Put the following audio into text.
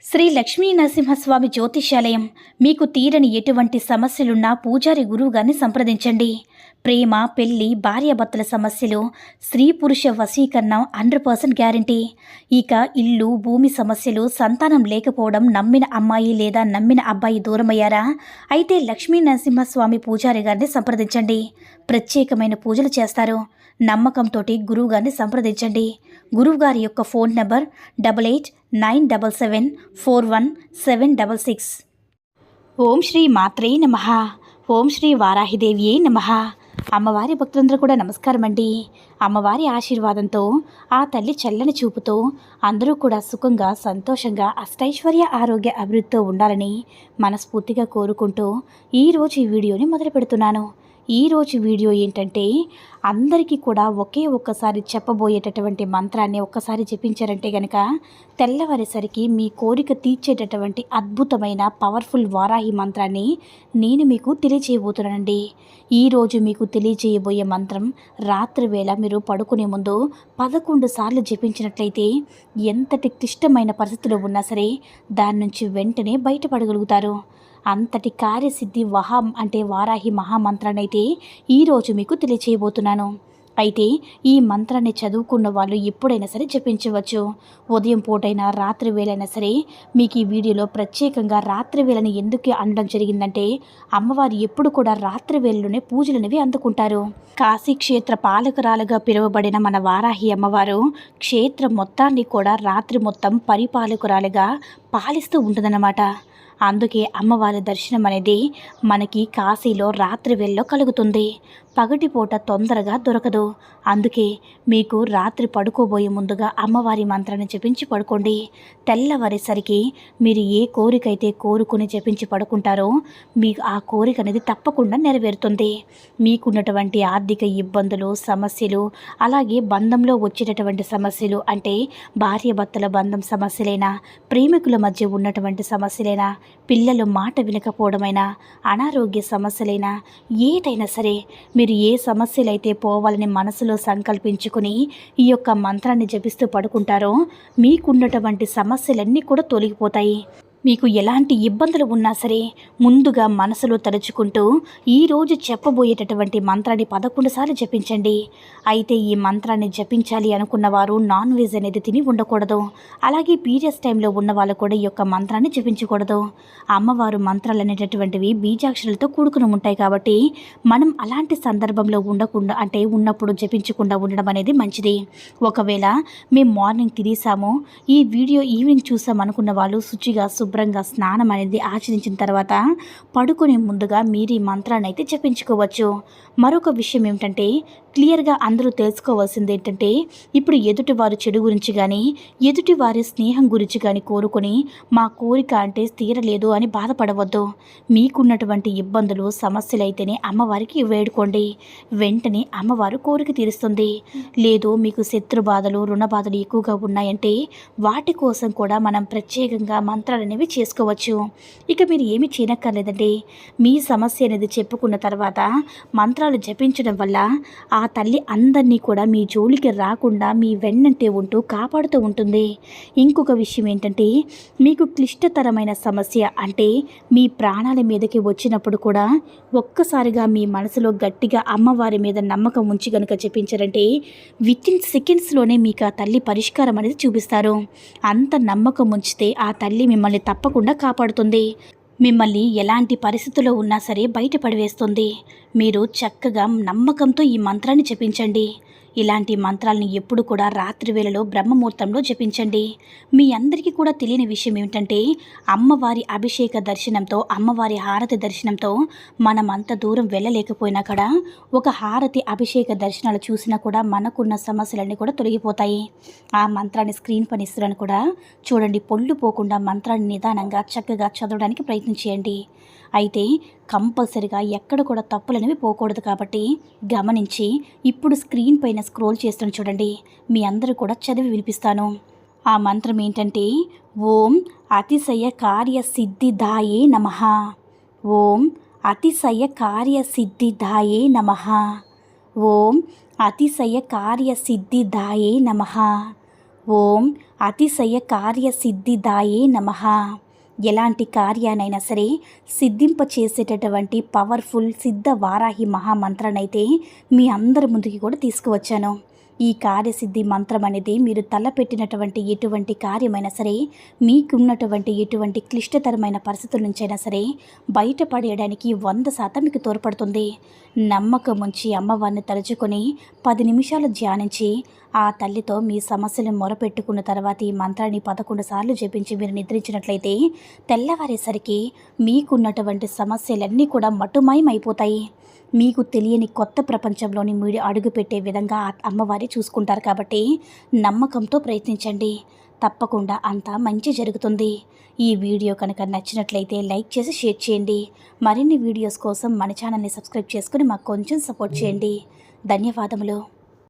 శ్రీ లక్ష్మీ నరసింహస్వామి జ్యోతిష్యాలయం. మీకు తీరని ఎటువంటి సమస్యలున్నా పూజారి గురువుగారిని సంప్రదించండి. ప్రేమ, పెళ్లి, భార్యాభర్తల సమస్యలు, స్త్రీ పురుష వశీకరణం 100% గ్యారంటీ. ఇక ఇల్లు, భూమి సమస్యలు, సంతానం లేకపోవడం, నమ్మిన అమ్మాయి లేదా నమ్మిన అబ్బాయి దూరమయ్యారా? అయితే లక్ష్మీ నరసింహస్వామి పూజారి గారిని సంప్రదించండి. ప్రత్యేకమైన పూజలు చేస్తారు. నమ్మకంతో గురువుగారిని సంప్రదించండి. గురువుగారి యొక్క ఫోన్ నంబర్ 8897741766. ఓం శ్రీ మాత్రే నమః. ఓం శ్రీ వారాహిదేవియే నమః. అమ్మవారి భక్తులందరూ కూడా నమస్కారం అండి. అమ్మవారి ఆశీర్వాదంతో, ఆ తల్లి చల్లని చూపుతో అందరూ కూడా సుఖంగా, సంతోషంగా, అష్టైశ్వర్య, ఆరోగ్య అభివృద్ధితో ఉండాలని మనస్ఫూర్తిగా కోరుకుంటూ ఈరోజు ఈ వీడియోని మొదలు పెడుతున్నాను. ఈరోజు వీడియో ఏంటంటే, అందరికీ కూడా ఒక్కసారి చెప్పబోయేటటువంటి మంత్రాన్ని ఒక్కసారి జపించారంటే గనక తెల్లవారేసరికి మీ కోరిక తీర్చేటటువంటి అద్భుతమైన పవర్ఫుల్ వారాహి మంత్రాన్ని నేను మీకు తెలియజేయబోతున్నానండి. ఈరోజు మీకు తెలియజేయబోయే మంత్రం రాత్రి వేళ మీరు పడుకునే ముందు 11 సార్లు జపించినట్లయితే ఎంతటి క్లిష్టమైన పరిస్థితులు ఉన్నా సరే దాని నుంచి వెంటనే బయటపడగలుగుతారు. అంతటి కార్యసిద్ధి వారాహి మహామంత్రాన్ని అయితే ఈరోజు మీకు తెలియచేయబోతున్నాను. అయితే ఈ మంత్రాన్ని చదువుకున్న వాళ్ళు ఎప్పుడైనా సరే జపించవచ్చు. ఉదయం పూటైనా, రాత్రి వేళైనా సరే. మీకు ఈ వీడియోలో ప్రత్యేకంగా రాత్రి వేళని ఎందుకు అనడం జరిగిందంటే, అమ్మవారు ఎప్పుడు కూడా రాత్రి వేళలోనే పూజలనేవి అందుకుంటారు. కాశీ క్షేత్ర పాలకురాలుగా పిలువబడిన మన వారాహి అమ్మవారు క్షేత్రం మొత్తాన్ని కూడా రాత్రి మొత్తం పరిపాలకురాలుగా పాలిస్తూ ఉంటుందన్నమాట. అందుకే అమ్మవారి దర్శనం అనేది మనకి కాశీలో రాత్రి వేళలో కలుగుతుంది. పగటిపూట తొందరగా దొరకదు. అందుకే మీకు రాత్రి పడుకోబోయే ముందుగా అమ్మవారి మంత్రాన్ని జపించి పడుకోండి. తెల్లవారేసరికి మీరు ఏ కోరికైతే కోరుకుని జపించి పడుకుంటారో మీకు ఆ కోరిక అనేది తప్పకుండా నెరవేరుతుంది. మీకున్నటువంటి ఆర్థిక ఇబ్బందులు, సమస్యలు, అలాగే బంధంలో వచ్చేటటువంటి సమస్యలు, అంటే భార్యాభర్తల బంధం సమస్యలైనా, ప్రేమికుల మధ్య ఉన్నటువంటి సమస్యలైనా, పిల్లలు మాట వినకపోవడమైనా, అనారోగ్య సమస్యలైనా, ఏదైనా సరే మీరు ఏ సమస్యలైతే పోవాలని మనసులో సంకల్పించుకుని ఈ యొక్క మంత్రాన్ని జపిస్తూ పడుకుంటారో మీకున్నటువంటి సమస్యలన్నీ కూడా తొలగిపోతాయి. మీకు ఎలాంటి ఇబ్బందులు ఉన్నా సరే ముందుగా మనసులో తలుచుకుంటూ ఈరోజు చెప్పబోయేటటువంటి మంత్రాన్ని 11 సార్లు జపించండి. అయితే ఈ మంత్రాన్ని జపించాలి అనుకున్న వారు నాన్ వెజ్ అనేది తిని ఉండకూడదు. అలాగే పీరియడ్స్ టైంలో ఉన్న వాళ్ళు కూడా ఈ యొక్క మంత్రాన్ని జపించకూడదు. అమ్మవారు మంత్రాలు అనేటటువంటివి బీజాక్షరాలతో కూడుకుని ఉంటాయి కాబట్టి మనం అలాంటి సందర్భంలో ఉండకుండా, అంటే ఉన్నప్పుడు జపించకుండా ఉండడం అనేది మంచిది. ఒకవేళ మేము మార్నింగ్ తినేసాము, ఈ వీడియో ఈవినింగ్ చూసాం అనుకున్న వాళ్ళు శుచిగా శుభ్రంగా స్నానం అనేది ఆచరించిన తర్వాత పడుకునే ముందుగా మీరు ఈ మంత్రాన్ని అయితే జపించుకోవచ్చు. మరొక విషయం ఏమిటంటే, క్లియర్గా అందరూ తెలుసుకోవాల్సింది ఏంటంటే, ఇప్పుడు ఎదుటివారు చెడు గురించి కానీ, ఎదుటివారి స్నేహం గురించి కానీ కోరుకొని మా కోరిక అంటే తీరలేదు అని బాధపడవద్దు. మీకున్నటువంటి ఇబ్బందులు, సమస్యలు అయితేనే అమ్మవారికి వేడుకోండి. వెంటనే అమ్మవారు కోరిక తీరుస్తుంది. లేదు మీకు శత్రు బాధలు, రుణ బాధలు ఎక్కువగా ఉన్నాయంటే వాటి కోసం కూడా మనం ప్రత్యేకంగా మంత్రాలు అనేవి చేసుకోవచ్చు. ఇక మీరు ఏమి చేయనక్కర్లేదండి. మీ సమస్య అనేది చెప్పుకున్న తర్వాత మంత్రాలు జపించడం వల్ల ఆ తల్లి అందరినీ కూడా మీ జోలికి రాకుండా మీ వెన్నంటే ఉంటూ కాపాడుతూ ఉంటుంది. ఇంకొక విషయం ఏంటంటే, మీకు క్లిష్టతరమైన సమస్య, అంటే మీ ప్రాణాల మీదకి వచ్చినప్పుడు కూడా ఒక్కసారిగా మీ మనసులో గట్టిగా అమ్మవారి మీద నమ్మకం ఉంచి కనుక జపించారంటే వితిన్ సెకండ్స్లోనే మీకు ఆ తల్లి పరిష్కారం అనేది చూపిస్తారు. అంత నమ్మకం ఉంచితే ఆ తల్లి మిమ్మల్ని తప్పకుండా కాపాడుతుంది. మిమ్మల్ని ఎలాంటి పరిస్థితుల్లో ఉన్నా సరే బయటపడివేస్తుంది. మీరు చక్కగా నమ్మకంతో ఈ మంత్రాన్ని జపించండి. ఇలాంటి మంత్రాలని ఎప్పుడు కూడా రాత్రి వేళలో బ్రహ్మముహూర్తంలో జపించండి. మీ అందరికీ కూడా తెలియని విషయం ఏమిటంటే, అమ్మవారి అభిషేక దర్శనంతో, అమ్మవారి హారతి దర్శనంతో మనం అంత దూరం వెళ్ళలేకపోయినా కూడా ఒక హారతి అభిషేక దర్శనాలు చూసినా కూడా మనకున్న సమస్యలన్నీ కూడా తొలగిపోతాయి. ఆ మంత్రాన్ని స్క్రీన్ పైన ఇస్తున్నాను కూడా చూడండి. పొల్లు పోకుండా మంత్రాన్ని నిదానంగా చక్కగా చదవడానికి ప్రయత్నం చేయండి. అయితే కంపల్సరిగా ఎక్కడ కూడా తప్పులనేవి పోకూడదు కాబట్టి గమనించి ఇప్పుడు స్క్రీన్ పైన స్క్రోల్ చేస్తాను చూడండి. మీ అందరూ కూడా చదివి వినిపిస్తాను. ఆ మంత్రం ఏంటంటే, ఓం అతిశయ కార్య సిద్ధిదాయే నమః. ఓం అతిశయ కార్య సిద్ధిదాయే నమః. ఓం అతిశయ కార్య సిద్ధిదాయే నమః. ఓం అతిశయ కార్యసిద్ధిదాయే నమః. ఎలాంటి కార్యానైనా సరే సిద్ధింప చేసేటటువంటి పవర్ఫుల్ సిద్ధ వారాహి మహామంత్రానైతే మీ అందరి ముందుకి కూడా తీసుకువచ్చాను. ఈ కార్యసిద్ధి మంత్రం అనేది మీరు తలపెట్టినటువంటి ఎటువంటి కార్యమైనా సరే, మీకున్నటువంటి ఎటువంటి క్లిష్టతరమైన పరిస్థితుల నుంచైనా సరే బయటపడేయడానికి 100% మీకు తోడ్పడుతుంది. నమ్మకం ఉంచి అమ్మవారిని తలుచుకొని 10 నిమిషాలు ధ్యానించి ఆ తల్లితో మీ సమస్యలను మొరపెట్టుకున్న తర్వాత ఈ మంత్రాన్ని 11 సార్లు జపించి మీరు నిద్రించినట్లయితే తెల్లవారేసరికి మీకున్నటువంటి సమస్యలన్నీ కూడా మటుమాయమైపోతాయి. మీకు తెలియని కొత్త ప్రపంచంలోని మీరు అడుగుపెట్టే విధంగా అమ్మవారి చూసుకుంటారు. కాబట్టి నమ్మకంతో ప్రయత్నించండి, తప్పకుండా అంతా మంచి జరుగుతుంది. ఈ వీడియో కనుక నచ్చినట్లయితే లైక్ చేసి షేర్ చేయండి. మరిన్ని వీడియోస్ కోసం మన ఛానల్ని సబ్స్క్రైబ్ చేసుకుని మాకు కొంచెం సపోర్ట్ చేయండి. ధన్యవాదములు.